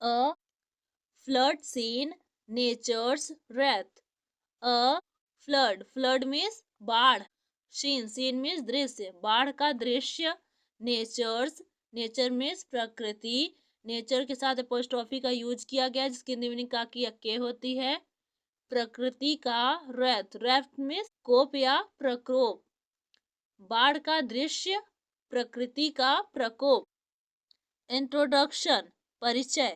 A flood scene, nature's wrath. A flood means बाढ़, scene means दृश्य, बाढ़ का दृश्य, नेचर मीन्स प्रकृति, नेचर के साथ अपोस्ट्रोफी का यूज किया गया जिसकी हिंदी मीनिंग का की अक्के होती है। प्रकृति का रैथ मीन्स कोप या प्रकोप, बाढ़ का दृश्य, प्रकृति का प्रकोप। इंट्रोडक्शन परिचय।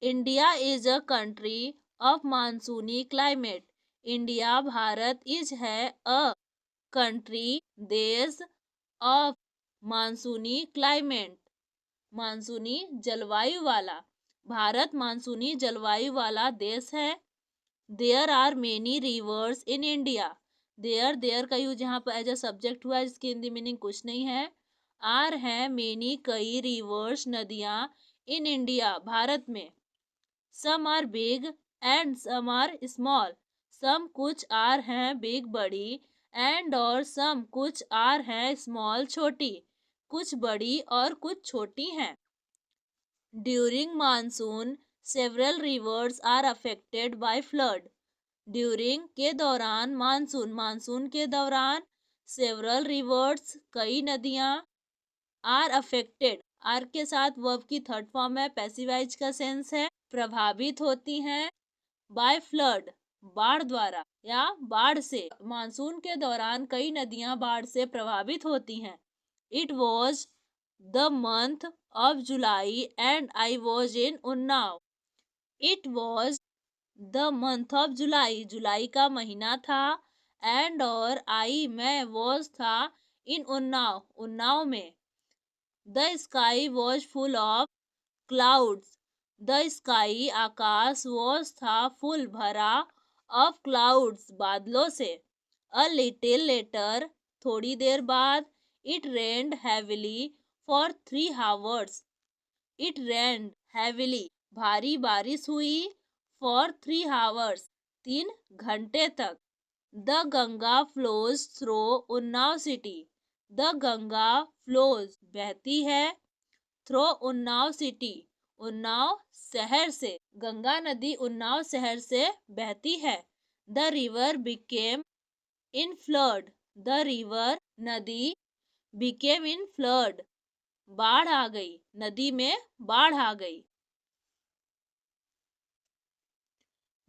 India is a country of मानसूनी क्लाइमेट। इंडिया भारत इज है अ कंट्री देश ऑफ मानसूनी क्लाइमेट, मानसूनी जलवायु वाला। भारत मानसूनी जलवायु वाला देश है। There are many rivers in India. There का यूज यहाँ पर एज अ सब्जेक्ट हुआ है जिसकी हिंदी मीनिंग कुछ नहीं है। आर है मेनी कई, रिवर्स नदियाँ, इन इंडिया भारत में। Some are big and some are small. Some कुछ आर हैं बिग बड़ी, एंड और सम कुछ आर हैं स्मॉल छोटी, कुछ बड़ी और कुछ छोटी हैं। During monsoon several rivers are affected by flood. During के दौरान, मानसून के दौरान, सेवरल रिवर्स कई नदियाँ, आर अफेक्टेड, आर के साथ वर्ब की थर्ड फॉर्म है, पैसिवाइज का सेंस है, प्रभावित होती हैं, बाय फ्लड बाढ़ द्वारा या बाढ़ से। मानसून के दौरान कई नदियां बाढ़ से प्रभावित होती हैं। It was the month of July and I was in Unnao. It was the month of July, जुलाई का महीना था, एंड और आई मैं वॉज था, इन उन्नाव, उन्नाव में। The sky was full of clouds. The sky Akash was था फुल भरा, ऑफ क्लाउड्स बादलों से। अ लिटिल लेटर थोड़ी देर बाद, it rained heavily for 3 hours। It rained heavily भारी बारिश हुई, फॉर 3 hours 3 घंटे तक। The Ganga flows through Unnao city. The Ganga flows बहती है, थ्रो उन्नाव सिटी उन्नाव शहर से। गंगा नदी उन्नाव शहर से बहती है। The river became in flood. The river नदी बिकेम इन फ्लड बाढ़ आ गई, नदी में बाढ़ आ गई।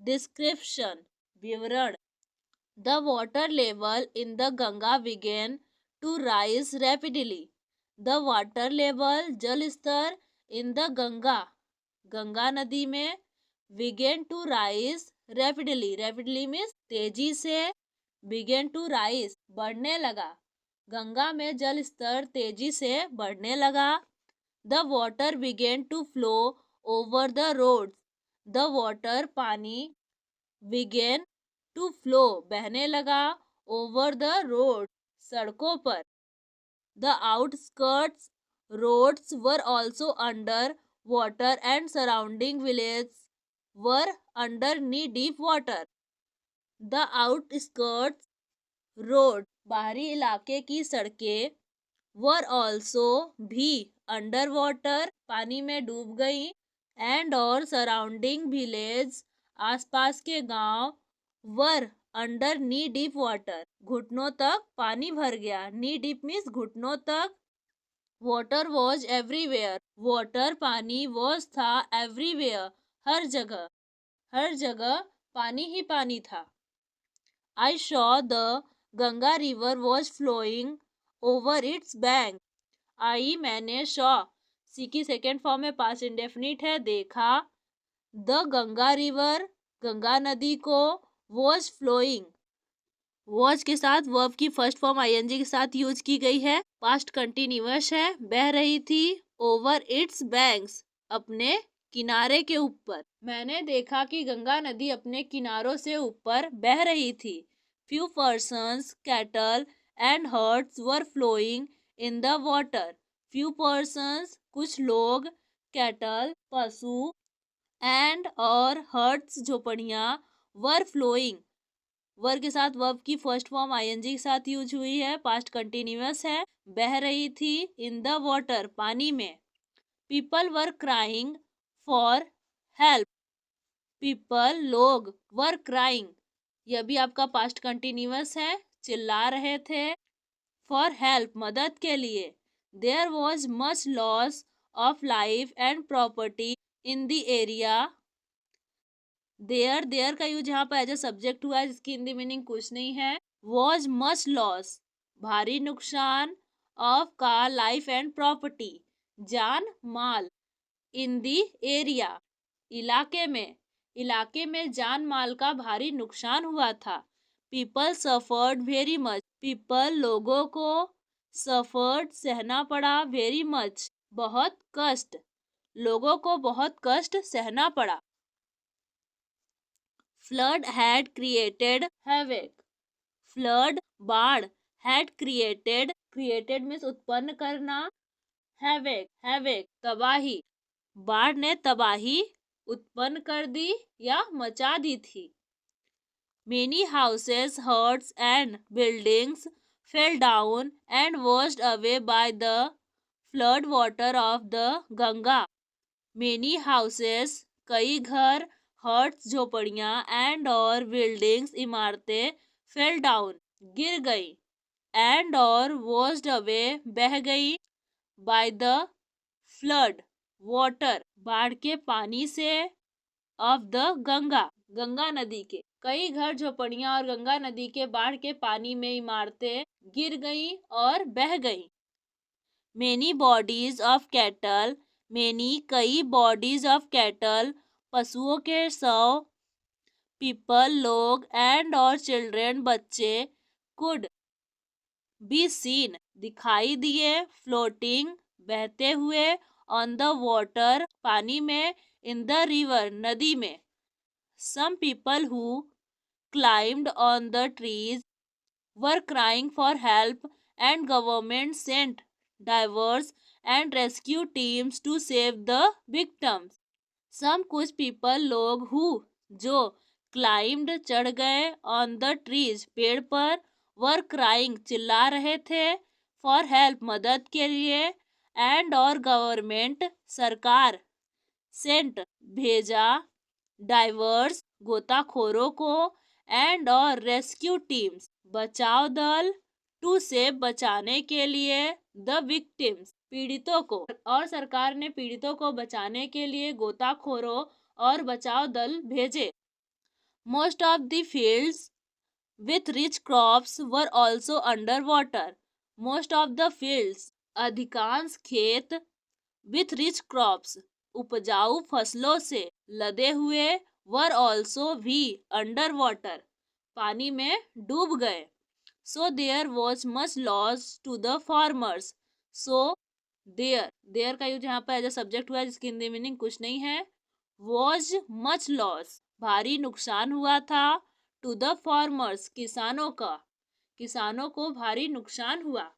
डिस्क्रिप्शन विवरण। The water level in the Ganga began to rise rapidly. The water level जल स्तर इन द गंगा, गंगा नदी में, began to rise rapidly, rapidly means तेजी से, बिगेन टू राइज बढ़ने लगा, गंगा में जल स्तर तेजी से बढ़ने लगा। The water began to flow over the roads. The water पानी, बिगेन टू फ्लो बहने लगा, ओवर द रोड सड़कों पर। The outskirts roads were also under water and surrounding villages were under knee-deep water. The outskirts road बाहरी इलाके की सड़कें were also भी under water पानी में डूब गई, and और surrounding village आसपास के गांव were under knee deep water घुटनों तक पानी भर गया। नी डीप मीन्स घुटनों तक। वाटर वॉज एवरीवेयर, वाटर पानी, वॉज था, एवरीवेयर हर जगह, हर जगह पानी ही पानी था। I saw the Ganga river was flowing over its bank. I मैंने, शॉ सी की सेकेंड फॉर्म में पास्ट इंडेफिनिट है, देखा। द गंगा रिवर गंगा नदी को, वॉज फ्लोइंग वॉज के साथ वर्ब की फर्स्ट फॉर्म आईएनजी के साथ यूज की गई है, पास्ट कंटिन्यूअस है, बह रही थी, ओवर इट्स बैंक्स अपने किनारे के ऊपर। मैंने देखा कि गंगा नदी अपने किनारों से ऊपर बह रही थी। Few persons, cattle and huts were flowing in the water. Few persons कुछ लोग, कैटल पशु, एंड और हर्ट्स झोपड़ियां, वर फ्लोइंग वर के साथ वर्ब की फर्स्ट फॉर्म आईएनजी के साथ यूज हुई है, पास्ट कंटिन्यूअस है, बह रही थी, इन द वाटर पानी में। People were crying for help, people लोग, वर क्राइंग, यह भी आपका पास्ट कंटिन्यूअस है, चिल्ला रहे थे। फॉर हेल्प, मदद के लिए। There was much loss of life and property in the area. There का यूज यहाँ पर एज ए सब्जेक्ट हुआ है, जिसकी हिंदी मीनिंग कुछ नहीं है। वॉज मच लॉस, भारी नुकसान, ऑफ का लाइफ एंड प्रॉपर्टी, जान माल, इन दी एरिया, इलाके में जान माल का भारी नुकसान हुआ था। People suffered very much, people लोगों को, सफर्ड सहना पड़ा, वेरी मच बहुत कष्ट, लोगों को बहुत कष्ट सहना पड़ा। फ्लड हैड क्रिएटेड हैवेक, फ्लड बाढ़, हैड क्रिएटेड मीन्स उत्पन्न करना, हैवेक तबाही, बाढ़ ने तबाही उत्पन्न कर दी या मचा दी थी। Many houses, huts and buildings fell down and washed away by the flood water of the Ganga. Many houses, कई घर, हर्ट्स झोपड़ियां, एंड और बिल्डिंग्स इमारतें, फेल डाउन गिर गई, एंड और वॉश्ड अवे बह गई, बाय द फ्लड वाटर बाढ़ के पानी से, ऑफ द गंगा गंगा नदी के। कई घर, झोपड़ियां और गंगा नदी के बाढ़ के पानी में इमारतें गिर गई और बह गई। Many bodies of cattle, many कई, बॉडीज ऑफ कैटल पशुओं के शव, पीपल लोग, एंड और चिल्ड्रेन बच्चे, कुड बी सीन दिखाई दिए, फ्लोटिंग बहते हुए, ऑन द वाटर पानी में, इन द रिवर नदी में। Some people who climbed on the trees were crying for help and government sent divers and rescue teams to save the victims. Some कुछ people लोग, who जो, climbed चढ़ गए, on the trees पेड़ पर, वर crying चिल्ला रहे थे, फॉर हेल्प मदद के लिए, एंड और गवर्नमेंट सरकार, सेंट भेजा, डाइवर्स गोताखोरों को, एंड और रेस्क्यू टीम्स बचाव दल, टू सेव बचाने के लिए, द विक्टिम्स पीड़ितों को, और सरकार ने पीड़ितों को बचाने के लिए गोताखोरों और बचाव दल भेजे। Most of the fields with rich crops were also under water. Most of the fields अधिकांश खेत, विथ रिच क्रॉप्स उपजाऊ फसलों से लदे हुए, वर ऑल्सो भी अंडर वाटर पानी में डूब गए। So there was much loss to the farmers, so there का यूज यहाँ पर एज अ सब्जेक्ट हुआ है, जिसकी हिंदी मीनिंग कुछ नहीं है। वॉज मच लॉस भारी नुकसान हुआ था, टू द फार्मर्स किसानों का, किसानों को भारी नुकसान हुआ।